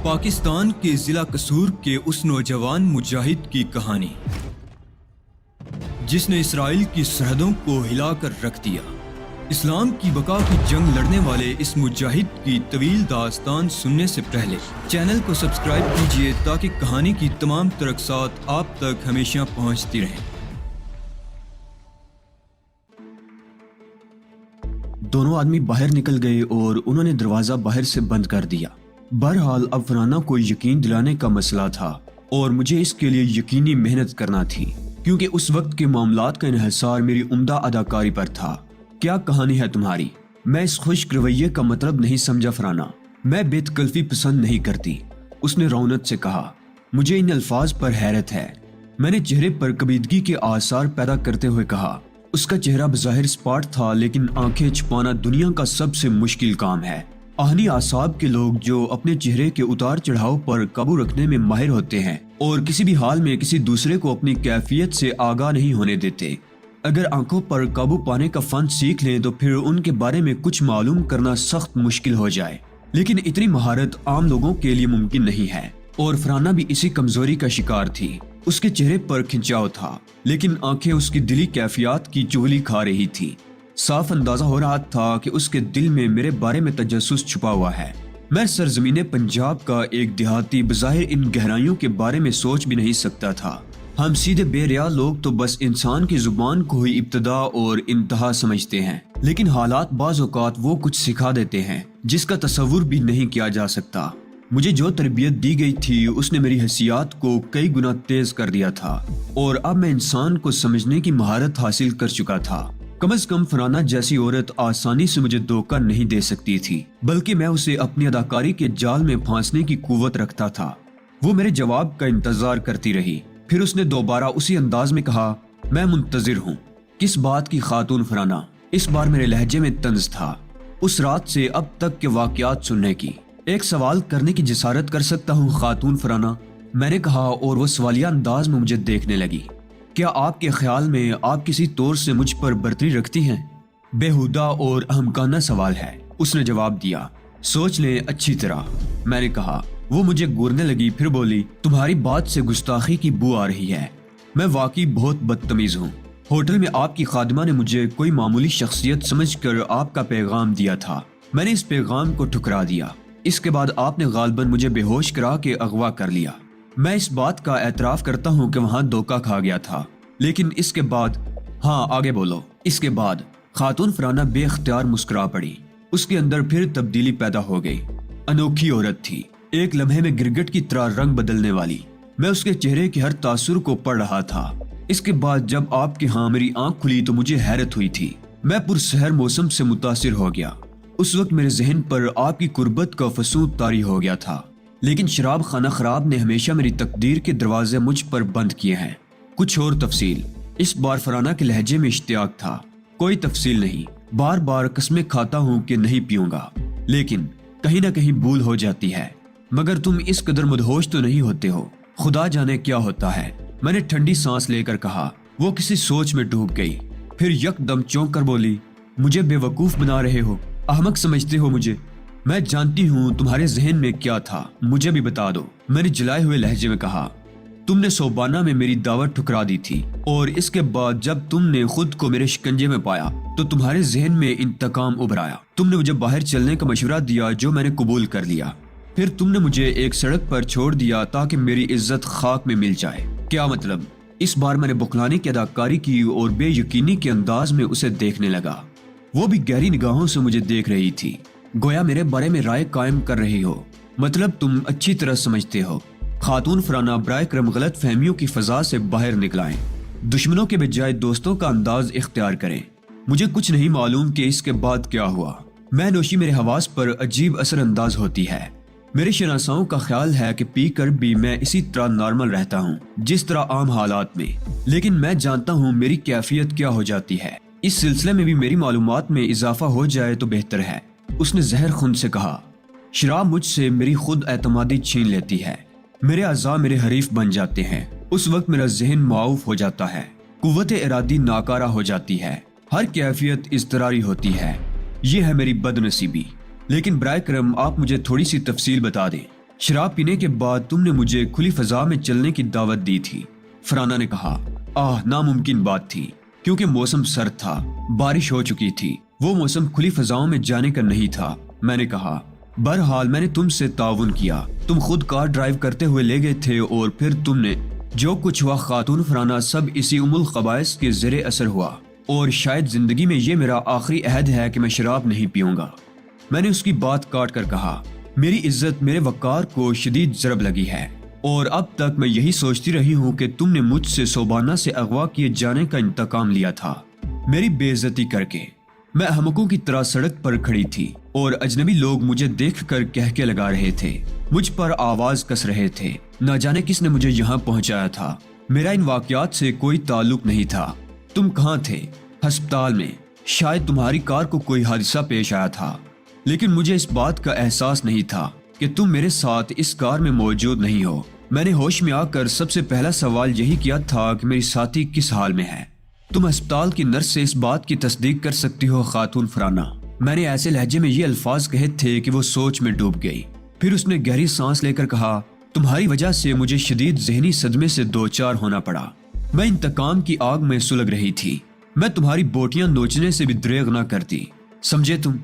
پاکستان کے ضلع قصور کے اس نوجوان مجاہد کی کہانی جس نے اسرائیل کی سرحدوں کو ہلا کر رکھ دیا۔ اسلام کی بقا کی جنگ لڑنے والے اس مجاہد کی طویل داستان سننے سے پہلے چینل کو سبسکرائب کیجیے تاکہ کہانی کی تمام ترقصات آپ تک ہمیشہ پہنچتی رہیں۔ دونوں آدمی باہر نکل گئے اور انہوں نے دروازہ باہر سے بند کر دیا۔ بہرحال اب فرانہ کو یقین دلانے کا مسئلہ تھا اور مجھے اس کے لیے یقینی محنت کرنا تھی کیونکہ اس وقت کے معاملات کا انحصار میری عمدہ اداکاری پر تھا۔ کیا کہانی ہے تمہاری؟ میں اس خشک رویے کا مطلب نہیں سمجھا فرانہ۔ میں بے تکلفی پسند نہیں کرتی، اس نے رونت سے کہا۔ مجھے ان الفاظ پر حیرت ہے، میں نے چہرے پر کبیدگی کے آثار پیدا کرتے ہوئے کہا۔ اس کا چہرہ بظاہر سپاٹ تھا لیکن آنکھیں چھپانا دنیا کا سب سے مشکل کام ہے۔ آہنی اعصاب کے لوگ جو اپنے چہرے کے اتار چڑھاؤ پر قابو رکھنے میں ماہر ہوتے ہیں اور کسی بھی حال میں کسی دوسرے کو اپنی کیفیت سے آگاہ نہیں ہونے دیتے، اگر آنکھوں پر قابو پانے کا فن سیکھ لیں تو پھر ان کے بارے میں کچھ معلوم کرنا سخت مشکل ہو جائے۔ لیکن اتنی مہارت عام لوگوں کے لیے ممکن نہیں ہے اور فرانہ بھی اسی کمزوری کا شکار تھی۔ اس کے چہرے پر کھنچاؤ تھا لیکن آنکھیں اس کی دلی کیفیات کی چغلی کھا رہی تھی۔ صاف اندازہ ہو رہا تھا کہ اس کے دل میں میرے بارے میں تجسس چھپا ہوا ہے۔ میں سرزمین پنجاب کا ایک دیہاتی بظاہر ان گہرائیوں کے بارے میں سوچ بھی نہیں سکتا تھا۔ ہم سیدھے بے ریا لوگ تو بس انسان کی زبان کو ہی ابتدا اور انتہا سمجھتے ہیں، لیکن حالات بعض اوقات وہ کچھ سکھا دیتے ہیں جس کا تصور بھی نہیں کیا جا سکتا۔ مجھے جو تربیت دی گئی تھی اس نے میری حسیات کو کئی گنا تیز کر دیا تھا اور اب میں انسان کو سمجھنے کی مہارت حاصل کر چکا تھا۔ کم از کم فرانہ جیسی عورت آسانی سے مجھے دھوکہ نہیں دے سکتی تھی، بلکہ میں اسے اپنی اداکاری کے جال میں پھانسنے کی قوت رکھتا تھا۔ وہ میرے جواب کا انتظار کرتی رہی، پھر اس نے دوبارہ اسی انداز میں کہا، میں منتظر ہوں۔ کس بات کی خاتون فرانہ؟ اس بار میرے لہجے میں طنز تھا۔ اس رات سے اب تک کے واقعات سننے کی ایک سوال کرنے کی جسارت کر سکتا ہوں خاتون فرانہ؟ میں نے کہا اور وہ سوالیہ انداز میں مجھے دیکھنے لگی۔ کیا آپ کے خیال میں آپ کسی طور سے مجھ پر برتری رکھتی ہیں؟ بےہودہ اور احمقانہ سوال ہے، اس نے جواب دیا۔ سوچ لیں اچھی طرح، میں نے کہا۔ وہ مجھے گورنے لگی، پھر بولی، تمہاری بات سے گستاخی کی بو آ رہی ہے۔ میں واقعی بہت بدتمیز ہوں۔ ہوٹل میں آپ کی خادمہ نے مجھے کوئی معمولی شخصیت سمجھ کر آپ کا پیغام دیا تھا۔ میں نے اس پیغام کو ٹھکرا دیا۔ اس کے بعد آپ نے غالباً مجھے بے ہوش کرا کے اغوا کر لیا۔ میں اس بات کا اعتراف کرتا ہوں کہ وہاں دھوکہ کھا گیا تھا، لیکن اس کے بعد، ہاں آگے بولو۔ اس کے بعد خاتون فرانہ بے اختیار مسکرا پڑی۔ اس کے اندر پھر تبدیلی پیدا ہو گئی۔ انوکھی عورت تھی، ایک لمحے میں گرگٹ کی طرح رنگ بدلنے والی۔ میں اس کے چہرے کے ہر تاثر کو پڑھ رہا تھا۔ اس کے بعد جب آپ کے ہاں میری آنکھ کھلی تو مجھے حیرت ہوئی تھی۔ میں پرسحر موسم سے متاثر ہو گیا۔ اس وقت میرے ذہن پر آپ کی قربت کا فسود طاری ہو گیا تھا، لیکن شراب خانہ خراب نے ہمیشہ میری تقدیر کے دروازے مجھ پر بند کیے ہیں۔ کچھ اور تفصیل؟ اس بار فرانہ کے لہجے میں اشتیاق تھا۔ کوئی تفصیل نہیں، بار بار قسمیں کھاتا ہوں کہ نہیں پیوں گا، لیکن کہیں نہ کہیں بھول ہو جاتی ہے۔ مگر تم اس قدر مدہوش تو نہیں ہوتے ہو، خدا جانے کیا ہوتا ہے۔ میں نے ٹھنڈی سانس لے کر کہا۔ وہ کسی سوچ میں ڈوب گئی، پھر یک دم چونک کر بولی، مجھے بے وقوف بنا رہے ہو، احمق سمجھتے ہو مجھے۔ میں جانتی ہوں تمہارے ذہن میں کیا تھا، مجھے بھی بتا دو، میں نے جلائے ہوئے لہجے میں کہا۔ تم نے صوبانہ میں میری دعوت ٹھکرا دی تھی اور اس کے بعد جب تم نے خود کو میرے شکنجے میں پایا تو تمہارے ذہن میں انتقام ابھرایا۔ تم نے مجھے باہر چلنے کا مشورہ دیا جو میں نے قبول کر لیا۔ پھر تم نے مجھے ایک سڑک پر چھوڑ دیا تاکہ میری عزت خاک میں مل جائے۔ کیا مطلب؟ اس بار میں نے بخلانے کی اداکاری کی اور بے یقینی کے انداز میں اسے دیکھنے لگا۔ وہ بھی گہری نگاہوں سے مجھے دیکھ رہی تھی، گویا میرے بارے میں رائے قائم کر رہی ہو۔ مطلب تم اچھی طرح سمجھتے ہو۔ خاتون فرانہ برائے کرم غلط فہمیوں کی فضا سے باہر نکلائیں، دشمنوں کے بجائے دوستوں کا انداز اختیار کریں۔ مجھے کچھ نہیں معلوم کہ اس کے بعد کیا ہوا۔ میں نوشی میرے حواس پر عجیب اثر انداز ہوتی ہے۔ میرے شناساؤں کا خیال ہے کہ پی کر بھی میں اسی طرح نارمل رہتا ہوں جس طرح عام حالات میں، لیکن میں جانتا ہوں میری کیفیت کیا ہو جاتی ہے۔ اس سلسلے میں بھی میری معلومات میں اضافہ ہو جائے تو بہتر ہے، اس نے زہر خون سے کہا۔ شراب مجھ سے میری خود اعتمادی چھین لیتی ہے، میرے اعضاء میرے حریف بن جاتے ہیں۔ اس وقت میرا ذہن معاف ہو جاتا ہے، قوت ارادی ناکارہ ہو جاتی ہے، ہر کیفیت اضطراری ہوتی ہے۔ یہ ہے میری بد نصیبی، لیکن برائے کرم آپ مجھے تھوڑی سی تفصیل بتا دیں۔ शराब पीने के बाद तुमने मुझे खुली फजा में चलने की दावत दी थी। फराना ने कहा, नामुमकिन बात थी क्योंकि मौसम सर्द था, बारिश हो चुकी थी, वो मौसम खुली फजाओं में जाने का नहीं था। मैंने कहा, बहरहाल मैंने तुमसे ताउन किया, तुम खुद कार ड्राइव करते हुए ले गए थे और फिर तुमने जो कुछ हुआ खातून फराना सब इसी उमुल क़बाइस के ज़ेरे असर हुआ और शायद जिंदगी में ये मेरा आखिरी अहद है कि मैं शराब नहीं पीऊंगा। मैंने उसकी बात काट कर कहा, मेरी इज्जत मेरे वक़ार को शदीद ज़रब लगी है और अब तक मैं यही सोचती रही हूँ कि तुमने मुझसे सोबाना से अगवा किए जाने का इंतकाम लिया था। मेरी बेइज्जती करके मैं अहमकों की तरह सड़क पर खड़ी थी और अजनबी लोग मुझे देखकर कहके लगा रहे थे, मुझ पर आवाज कस रहे थे। न जाने किसने मुझे यहाँ पहुँचाया था। मेरा इन वाकयात से कोई ताल्लुक नहीं था। तुम कहाँ थे? अस्पताल में। शायद तुम्हारी कार को कोई हादसा पेश आया था, लेकिन मुझे इस बात का एहसास नहीं था कि तुम मेरे साथ इस कार में मौजूद नहीं हो। मैंने होश में आकर सबसे पहला सवाल यही किया था कि मेरी साथी किस हाल में है। तुम अस्पताल की नर्स से इस बात की तस्दीक कर सकती हो खातून फराना। मैंने ऐसे लहजे में ये अल्फाज कहे थे कि वो सोच में डूब गई। फिर उसने गहरी सांस लेकर कहा, तुम्हारी वजह से मुझे शदीद ज़हनी सदमे से दो चार होना पड़ा। मैं इंतकाम की आग में सुलग रही थी। मैं तुम्हारी बोटियां नोचने से भी दरेग ना करती, समझे तुम।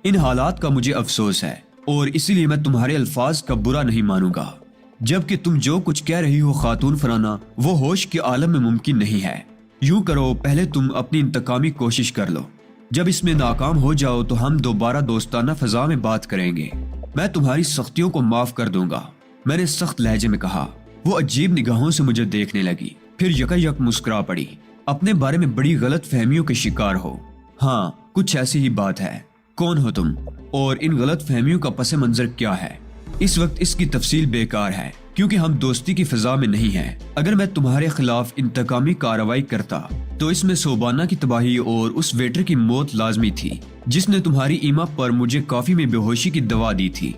इन हालात का मुझे अफसोस है और इसीलिए मैं तुम्हारे अल्फाज का बुरा नहीं मानूंगा, जबकि तुम जो कुछ कह रही हो खातून फराना वो होश के आलम में मुमकिन नहीं है। यूं करो, पहले तुम अपनी इंतकामी कोशिश कर लो। जब इसमें नाकाम हो जाओ तो हम दोबारा दोस्ताना फजा में बात करेंगे। मैं तुम्हारी सख्तियों को माफ कर दूंगा, मैंने सख्त लहजे में कहा। वो अजीब निगाहों से मुझे देखने लगी, फिर यकायक मुस्कुरा पड़ी। अपने बारे में बड़ी गलत फहमियों के शिकार हो। हाँ, कुछ ऐसी ही बात है। कौन हो तुम और इन गलत फहमियों का पस मंजर क्या है? इस वक्त इसकी तफसील बेकार है क्योंकि हम दोस्ती की फिजा में नहीं हैं। अगर मैं तुम्हारे खिलाफ इंतकामी कार्रवाई करता तो इसमें सोबाना की तबाही और उस वेटर की मौत लाजमी थी जिसने तुम्हारी ईमा पर मुझे काफी में बेहोशी की दवा दी थी।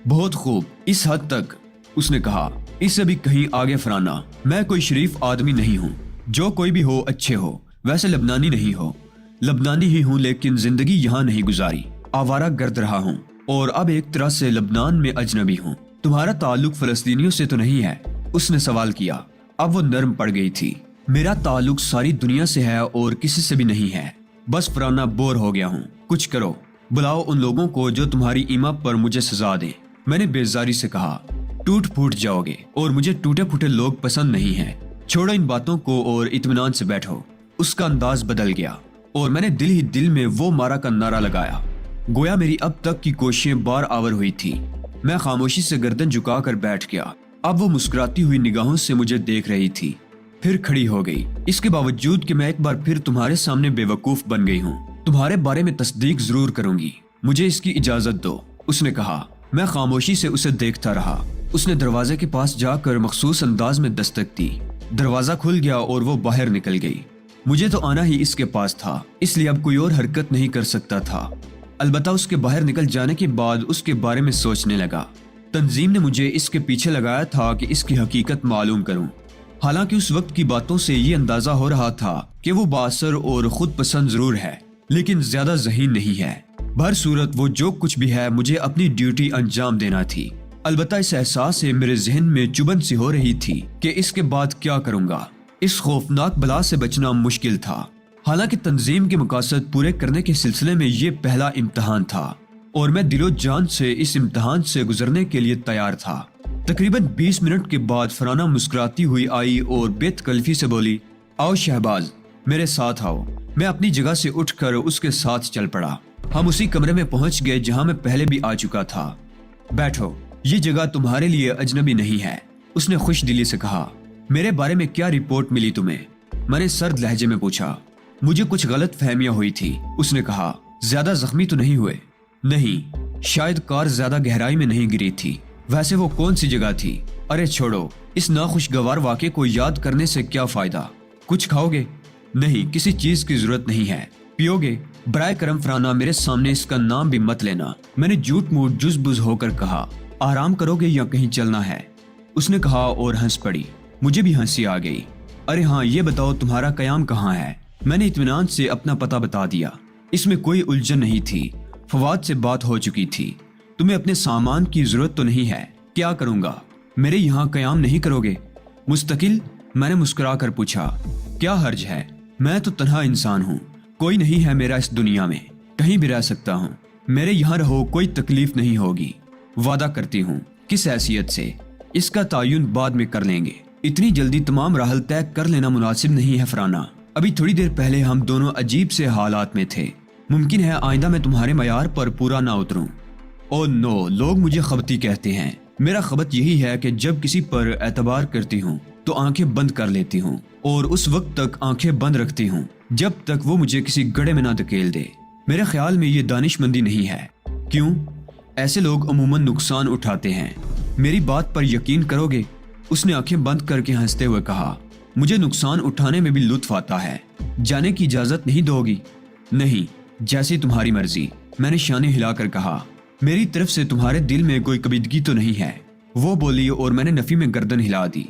बहुत खूब, इस हद तक, उसने कहा। इससे भी कहीं आगे फराना, मैं कोई शरीफ आदमी नहीं हूँ। जो कोई भी हो अच्छे हो, वैसे लबनानी नहीं हो। लबनानी ही हूँ लेकिन जिंदगी यहाँ नहीं गुजारी, आवारा गर्द रहा हूँ और अब एक तरह से लबनान में अजनबी हूँ। तुम्हारा ताल्लुक फलस्तीनियों से तो नहीं है? उसने सवाल किया। अब वो नर्म पड़ गई थी। मेरा ताल्लुक सारी दुनिया से है और किसी से भी नहीं है। बस फराना, बोर हो गया हूँ, कुछ करो। बुलाओ उन लोगों को जो तुम्हारी ईमा पर मुझे सजा दें। मैंने बेजारी से कहा, टूट फूट जाओगे और मुझे टूटे फूटे लोग पसंद नहीं हैं। छोड़ो इन बातों को और इत्मीनान से बैठो। उसका अंदाज बदल गया और मैंने दिल ही दिल में वो मारा का नारा लगाया। गोया मेरी अब तक की कोशिशें बार आवर हुई थी। मैं खामोशी से गर्दन झुकाकर बैठ गया। अब वो मुस्कुराती हुई निगाहों से मुझे देख रही थी, फिर खड़ी हो गई। इसके बावजूद कि मैं एक बार फिर तुम्हारे सामने बेवकूफ बन गई हूँ, तुम्हारे बारे में तस्दीक जरूर करूंगी। मुझे इसकी इजाजत दो, उसने कहा। मैं खामोशी से उसे देखता रहा। उसने दरवाजे के पास जाकर मखसूस अंदाज में दस्तक दी। दरवाजा खुल गया और वो बाहर निकल गई। मुझे तो आना ही इसके पास था, इसलिए अब कोई और हरकत नहीं कर सकता था। अलबत्ता उसके बाहर निकल जाने के बाद उसके बारे में सोचने लगा। तंजीम ने मुझे इसके पीछे लगाया था कि इसकी हकीकत मालूम करूं। हालांकि उस वक्त की बातों से ये अंदाजा हो रहा था कि वो बासर और खुद पसंद जरूर है, लेकिन ज्यादा ज़हीन नहीं है। बहर सूरत वो जो कुछ भी है, मुझे अपनी ड्यूटी अंजाम देना थी। अलबत्ता इस एहसास से मेरे जहन में चुभन सी हो रही थी कि इसके बाद क्या करूंगा। इस खौफनाक बला से बचना मुश्किल था। हालांकि तंजीम के मकासद पूरे करने के सिलसिले में ये पहला इम्तहान था और मैं दिलो जान से इस इम्तहान से गुजरने के लिए तैयार था। तकरीबन 20 मिनट के बाद फराना मुस्कुराती हुई आई और बेतकल्फी से बोली, आओ शहबाज, मेरे साथ आओ। मैं अपनी जगह से उठकर उसके साथ चल पड़ा। हम उसी कमरे में पहुंच गए जहां मैं पहले भी आ चुका था। बैठो, ये जगह तुम्हारे लिए अजनबी नहीं है, उसने खुश दिली से कहा। मेरे बारे में क्या रिपोर्ट मिली तुम्हें? मैंने सर्द लहजे में पूछा। मुझे कुछ गलत फहमियां हुई थी, उसने कहा। ज्यादा जख्मी तो नहीं हुए? नहीं, शायद कार ज्यादा गहराई में नहीं गिरी थी। वैसे वो कौन सी जगह थी? अरे छोड़ो, इस नाखुशगवार वाक़े को याद करने से क्या फायदा। कुछ खाओगे? नहीं, किसी चीज की जरूरत नहीं है। पियोगे? बराए करम फराना, मेरे सामने इसका नाम भी मत लेना, मैंने झूठ मूठ जुज़बुज़ होकर कहा। आराम करोगे या कहीं चलना है? उसने कहा और हंस पड़ी। मुझे भी हंसी आ गई। अरे हाँ, ये बताओ तुम्हारा कयाम कहाँ है? मैंने इत्मीनान से अपना पता बता दिया। इसमें कोई उलझन नहीं थी। फवाद से बात हो चुकी थी। तुम्हें अपने सामान की जरूरत तो नहीं है क्या करूंगा? मेरे यहाँ कयाम नहीं करोगे? मुस्तकिल? मैंने मुस्कुरा कर पूछा। क्या हर्ज है? मैं तो तन्हा इंसान हूँ, कोई नहीं है मेरा इस दुनिया में, कहीं भी रह सकता हूँ। मेरे यहाँ रहो, कोई तकलीफ नहीं होगी। वादा करती हूँ। किस हैसियत से? इसका तायुन बाद में कर लेंगे। इतनी जल्दी तमाम राहल तय कर लेना मुनासिब नहीं है फराना। अभी थोड़ी देर पहले हम दोनों अजीब से हालात में थे। मुमकिन है आइंदा मैं तुम्हारे मयार पर पूरा ना उतरूं। ओ नो, लोग मुझे खबती कहते हैं। मेरा खबत यही है कि जब किसी पर एतबार करती हूँ तो आंखें बंद कर लेती हूँ और उस वक्त तक आंखें बंद रखती हूँ जब तक वो मुझे किसी गड्ढे में ना धकेल दे। मेरे ख्याल में ये दानिशमंदी नहीं है। क्यों? ऐसे लोग अमूमन नुकसान उठाते हैं। मेरी बात पर यकीन करोगे? उसने आंखें बंद करके हंसते हुए कहा, मुझे नुकसान उठाने में भी लुत्फ आता है। जाने की इजाजत नहीं दोगी? नहीं, जैसी तुम्हारी मर्जी। मैंने शाने हिलाकर कहा। मेरी तरफ से तुम्हारे दिल में कोई कबीदगी तो नहीं है? वो बोली और मैंने नफी में गर्दन हिला दी।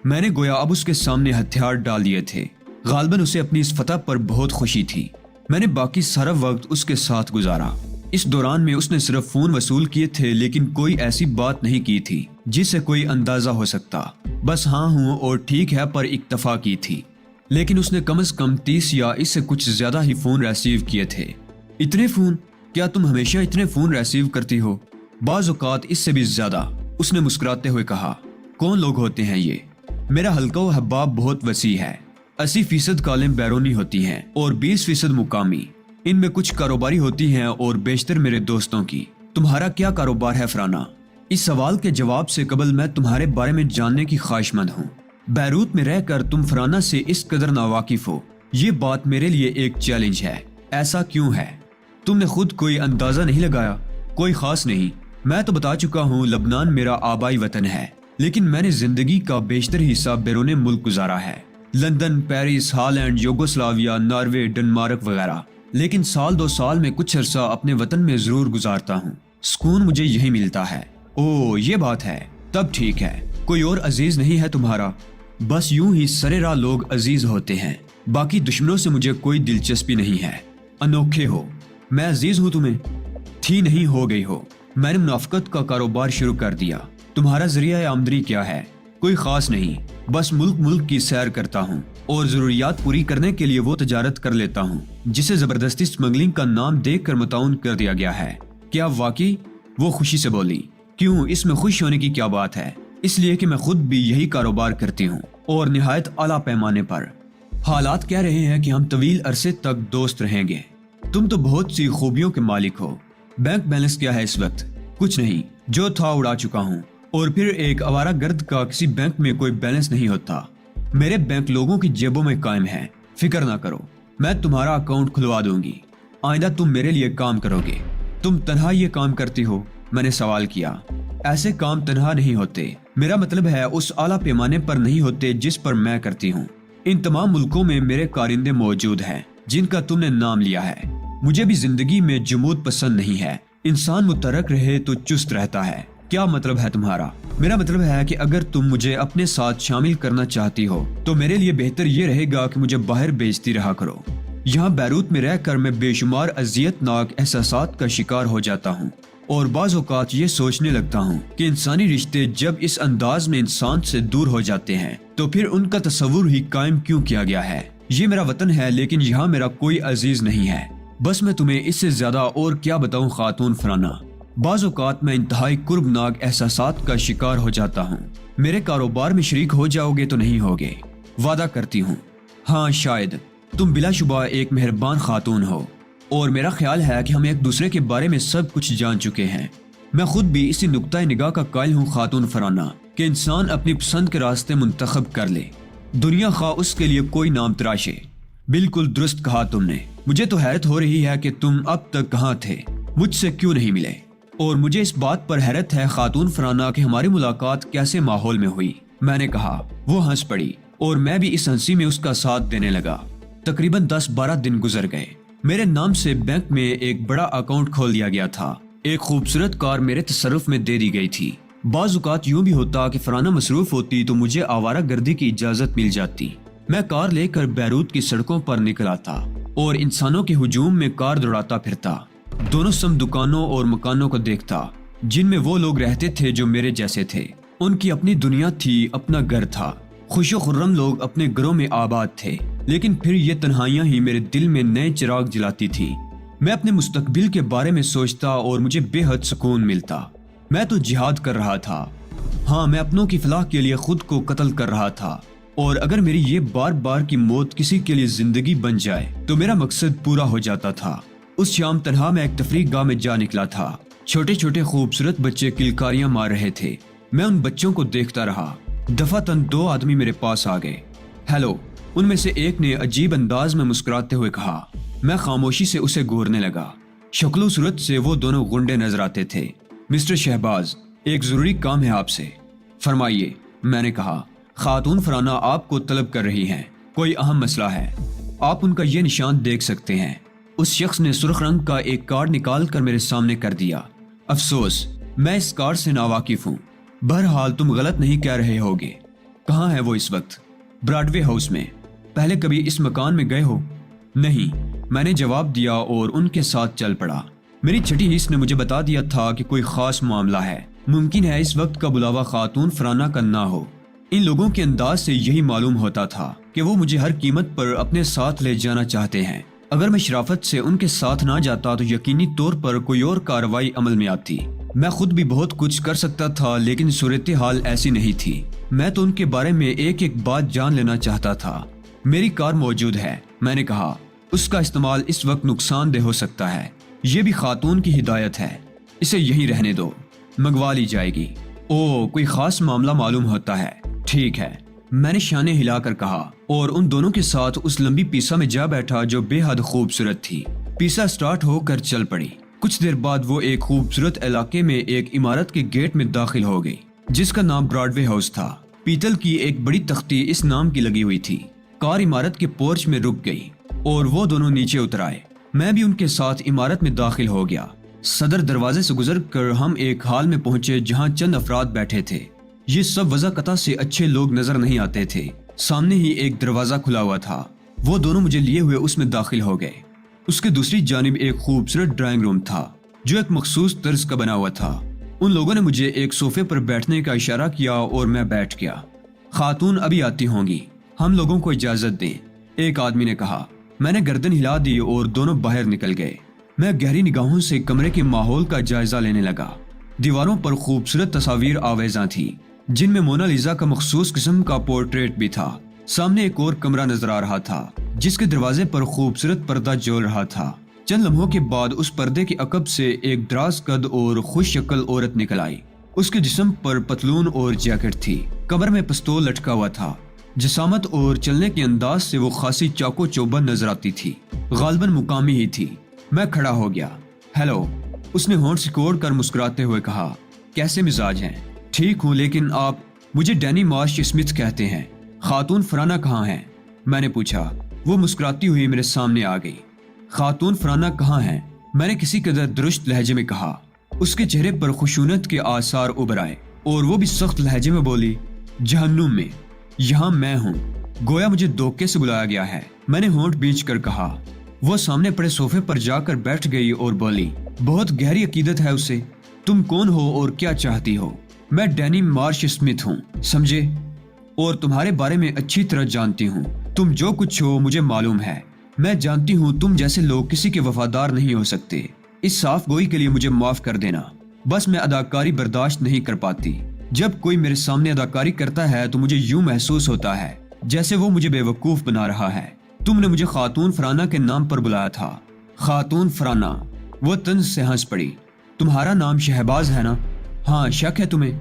मैंने गोया अब उसके सामने हथियार डाल दिए थे। गालबन उसे अपनी इस फतह पर बहुत खुशी थी। मैंने बाकी सारा वक्त उसके साथ गुजारा। इस दौरान में उसने सिर्फ फोन वसूल किए थे, लेकिन कोई ऐसी बात नहीं की थी जिससे कोई अंदाजा हो सकता। बस हाँ हूँ और ठीक है पर इक्तफा की थी। लेकिन उसने कम से कम 30 या इससे कुछ ज्यादा ही फोन रिसीव किए थे। इतने फोन? क्या तुम हमेशा इतने फोन रिसीव करती हो? बाज़ औक़ात इससे भी ज्यादा, उसने मुस्कुराते हुए कहा। कौन लोग होते हैं ये? मेरा हल्का व हब्बाब बहुत वसी है। 80% कॉलें बैरूनी होती हैं और 20% मुकामी। इनमें कुछ कारोबारी होती हैं और बेशतर मेरे दोस्तों की। तुम्हारा क्या कारोबार है फराना? इस सवाल के जवाब से कबल मैं तुम्हारे बारे में जानने की ख्वाहिशमंद हूँ। बैरूत में रहकर तुम फराना से इस कदर नावाकिफ हो, ये बात मेरे लिए एक चैलेंज है। ऐसा क्यों है? तुमने खुद कोई अंदाजा नहीं लगाया? कोई खास नहीं। मैं तो बता चुका हूँ, लबनान मेरा आबाई वतन है, लेकिन मैंने जिंदगी का बेशतर हिस्सा बैरून मुल्क गुजारा है। London, Paris, Holland, Yugoslavia, Norway, Denmark वगैरह। लेकिन साल 2 साल में कुछ अरसा अपने वतन में जरूर गुजारता हूँ। सुकून मुझे यही मिलता है। ओह, ये बात है। तब ठीक है। कोई और अजीज नहीं है तुम्हारा? बस यूं ही सरेराह लोग अजीज होते हैं। बाकी दुश्मनों से मुझे कोई दिलचस्पी नहीं है। अनोखे हो। मैं अजीज हूँ तुम्हें? थी नहीं, हो गई हो। मैंने मुनाफकत का कारोबार शुरू कर दिया। तुम्हारा जरिया आमदनी क्या है? कोई खास नहीं, बस मुल्क की सैर करता हूँ और जरूरियात पूरी करने के लिए वो तजारत कर लेता हूँ जिसे जबरदस्ती स्मगलिंग का नाम देकर मुताउन कर दिया गया है। क्या वाकई? वो खुशी से बोली। क्यों, इसमें खुश होने की क्या बात है? इसलिए कि मैं खुद भी यही कारोबार करती हूँ और निहायत आला पैमाने पर। हालात कह रहे हैं कि हम तवील अरसे तक दोस्त रहेंगे। तुम तो बहुत सी खूबियों के मालिक हो। बैंक बैलेंस क्या है इस वक्त? कुछ नहीं, जो था उड़ा चुका हूँ। और फिर एक आवारा गर्द का किसी बैंक में कोई बैलेंस नहीं होता। मेरे बैंक लोगों की जेबों में कायम है। फिक्र ना करो, मैं तुम्हारा अकाउंट खुलवा दूंगी। आइंदा तुम मेरे लिए काम करोगे। तुम तन्हा ये काम करती हो? मैंने सवाल किया। ऐसे काम तन्हा नहीं होते। मेरा मतलब है उस आला पैमाने पर नहीं होते जिस पर मैं करती हूँ। इन तमाम मुल्कों में मेरे कारिंदे मौजूद हैं जिनका तुमने नाम लिया है। मुझे भी जिंदगी में जमूद पसंद नहीं है। इंसान मुतरक रहे तो चुस्त रहता है। क्या मतलब है तुम्हारा? मेरा मतलब है कि अगर तुम मुझे अपने साथ शामिल करना चाहती हो तो मेरे लिए बेहतर ये रहेगा कि मुझे बाहर भेजती रहा करो। यहाँ बैरूत में रहकर मैं बेशुमार अजियतनाक एहसासात का शिकार हो जाता हूँ और बाज़ औक़ात ये सोचने लगता हूँ कि इंसानी रिश्ते जब इस अंदाज में इंसान से दूर हो जाते हैं तो फिर उनका तस्वुर ही कायम क्यों किया गया है। ये मेरा वतन है, लेकिन यहाँ मेरा कोई अजीज नहीं है। बस मैं तुम्हें इससे ज्यादा और क्या बताऊँ खातून फराना। बाज़ औक़ात मैं इंतहाई कुर्बनाक एहसासात का शिकार हो जाता हूँ। मेरे कारोबार में शरीक हो जाओगे तो नहीं होगे? वादा करती हूँ। हाँ शायद। तुम बिलाशुबा एक मेहरबान खातून हो और मेरा ख्याल है कि हम एक दूसरे के बारे में सब कुछ जान चुके हैं। मैं खुद भी इसी नुक्ता निगाह का कायल हूँ खातून फराना कि इंसान अपनी पसंद के रास्ते मुंतखब कर ले, दुनिया खा उसके लिए कोई नाम तराशे। बिल्कुल दुरुस्त कहा तुमने। मुझे तो हैरत हो रही है कि तुम अब तक कहाँ थे, मुझसे क्यों नहीं मिले। और मुझे इस बात पर हैरत है खातून फराना कि हमारी मुलाकात कैसे माहौल में हुई। मैंने कहा। वो हंस पड़ी और मैं भी इस हंसी में उसका साथ देने लगा। तकरीबन 10-12 दिन गुजर गए। मेरे नाम से बैंक में एक बड़ा अकाउंट खोल दिया गया था। एक खूबसूरत कार मेरे तसर्रुफ में दे दी गई थी। बाज़ औक़ात यूं भी होता कि फराना मसरूफ होती तो मुझे आवारा गर्दी की इजाजत मिल जाती। मैं कार लेकर बैरूत की सड़कों पर निकल आता और इंसानों के हुजूम में कार दौड़ाता फिरता। दोनों सम दुकानों और मकानों को देखता जिनमें वो लोग रहते थे जो मेरे जैसे थे। उनकी अपनी दुनिया थी, अपना घर था। खुशो खुर्रम लोग अपने घरों में आबाद थे, लेकिन फिर ये तन्हाइयां ही मेरे दिल में नए चिराग जलाती थी। मैं अपने मुस्तकबिल के बारे में सोचता और मुझे बेहद सुकून मिलता। मैं तो जिहाद कर रहा था। हाँ, मैं अपनों की फलाह के लिए खुद को कत्ल कर रहा था, और अगर मेरी ये बार बार की मौत किसी के लिए जिंदगी बन जाए तो मेरा मकसद पूरा हो जाता था। उस शाम तन्हा मैं एक तफरीह गाह में जा निकला था। छोटे छोटे खूबसूरत बच्चे किलकारियां मार रहे थे। मैं उन बच्चों को देखता रहा। दफातन 2 आदमी मेरे पास आ गए। हेलो, उनमें से एक ने अजीब अंदाज में मुस्कुराते हुए कहा। मैं खामोशी से उसे घूरने लगा। शक्लो सूरत से वो दोनों गुंडे नजर आते थे। मिस्टर शहबाज, एक जरूरी काम है आपसे। फरमाइए, मैंने कहा। खातून फराना आपको तलब कर रही हैं। कोई अहम मसला है। आप उनका ये निशान देख सकते हैं। उस शख्स ने सुर्ख रंग का एक कार्ड निकाल कर मेरे सामने कर दिया। अफसोस, मैं इस कार्ड से नावाकिफ हूँ। बहरहाल तुम गलत नहीं कह रहे होगे। कहाँ है वो इस वक्त? ब्रॉडवे हाउस में। पहले कभी इस मकान में गए हो? नहीं, मैंने जवाब दिया और उनके साथ चल पड़ा। मेरी छठी हिस्स ने मुझे बता दिया था कि कोई खास मामला है। मुमकिन है इस वक्त का बुलावा खातून फराना का ना हो। इन लोगों के अंदाज से यही मालूम होता था कि वो मुझे हर कीमत पर अपने साथ ले जाना चाहते हैं। अगर मैं शराफत से उनके साथ ना जाता तो यकीनी तौर पर कोई और कार्रवाई अमल में आती। मैं खुद भी बहुत कुछ कर सकता था, लेकिन सूरत हाल ऐसी नहीं थी। मैं तो उनके बारे में एक एक बात जान लेना चाहता था। मेरी कार मौजूद है, मैंने कहा। उसका इस्तेमाल इस वक्त नुकसानदेह हो सकता है। ये भी खातून की हिदायत है। इसे यहीं रहने दो, मंगवा ली जाएगी। ओह, कोई खास मामला मालूम होता है। ठीक है, मैंने शाने हिलाकर कहा और उन दोनों के साथ उस लंबी पीसा में जा बैठा जो बेहद खूबसूरत थी। पीसा स्टार्ट होकर चल पड़ी। कुछ देर बाद वो एक खूबसूरत इलाके में एक इमारत के गेट में दाखिल हो गई, जिसका नाम ब्रॉडवे हाउस था। पीतल की एक बड़ी तख्ती इस नाम की लगी हुई थी। कार इमारत के पोर्च में रुक गई और वो दोनों नीचे उतर आए। मैं भी उनके साथ इमारत में दाखिल हो गया। सदर दरवाजे से गुजरकर हम एक हाल में पहुंचे जहां चंद अफराद बैठे थे। ये सब वज़ाक़ता से अच्छे लोग नजर नहीं आते थे। सामने ही एक दरवाजा खुला हुआ था। वो दोनों मुझे लिए हुए उसमें दाखिल हो गए। उसके दूसरी जानिब एक खूबसूरत ड्राइंग रूम था जो एक मखसूस तर्ज का बना हुआ था। उन लोगों ने मुझे एक सोफे पर बैठने का इशारा किया और मैं बैठ गया। खातून अभी आती होंगी, हम लोगों को इजाजत दें, एक आदमी ने कहा। मैंने गर्दन हिला दी और दोनों बाहर निकल गए। मैं गहरी निगाहों से कमरे के माहौल का जायजा लेने लगा। दीवारों पर खूबसूरत तस्वीर आवेज़ां थी, जिनमें मोनालिसा का मखसूस किस्म का पोर्ट्रेट भी था। सामने एक और कमरा नजर आ रहा था, जिसके दरवाजे पर खूबसूरत पर्दा झूल रहा था। चंद लम्हों के बाद उस पर्दे के अकब से एक दराज कद और खुश शक्ल औरत निकल आई। उसके जिस्म पर पतलून और जैकेट थी। कमर में पिस्तौल लटका हुआ था। जसामत और चलने के अंदाज से वो खासी चाको चौबंद नजर आती थी। गालबन मुकामी ही थी। मैं खड़ा हो गया। हेलो, उसने होंठ सिकोड़ कर मुस्कुराते हुए कहा। कैसे मिजाज हैं? ठीक हूँ, लेकिन आप मुझे डैनी मार्श स्मिथ कहते हैं। खातून फराना कहाँ हैं? मैंने पूछा। वो मुस्कुराती हुई मेरे सामने आ गई। खातून फराना कहाँ हैं? मैंने किसी कदर दुरुस्त लहजे में कहा। उसके चेहरे पर खुशूनत के आसार उभर आए और वो भी सख्त लहजे में बोली, जहन्नुम में। यहाँ मैं हूँ। गोया मुझे धोखे से बुलाया गया है, मैंने होंठ बींच कर कहा। वो सामने पड़े सोफे पर जाकर बैठ गई और बोली, बहुत गहरी अकीदत है उसे। तुम कौन हो और क्या चाहती हो? मैं डैनी मार्श स्मिथ हूँ, समझे, और तुम्हारे बारे में अच्छी तरह जानती हूँ। तुम जो कुछ हो मुझे मालूम है। मैं जानती हूँ तुम जैसे लोग किसी के वफादार नहीं हो सकते। इस साफ गोई के लिए मुझे माफ कर देना। बस मैं अदाकारी बर्दाश्त नहीं कर पाती। जब कोई मेरे सामने अदाकारी करता है तो मुझे यूं महसूस होता है जैसे वो मुझे बेवकूफ बना रहा है। तुमने मुझे खातून फराना के नाम पर बुलाया था। खातून फराना? वो तंज से हंस पड़ी। तुम्हारा नाम शहबाज है ना? हाँ, शक है तुम्हें?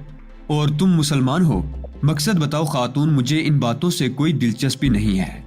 और तुम मुसलमान हो? मकसद बताओ खातून, मुझे इन बातों से कोई दिलचस्पी नहीं है।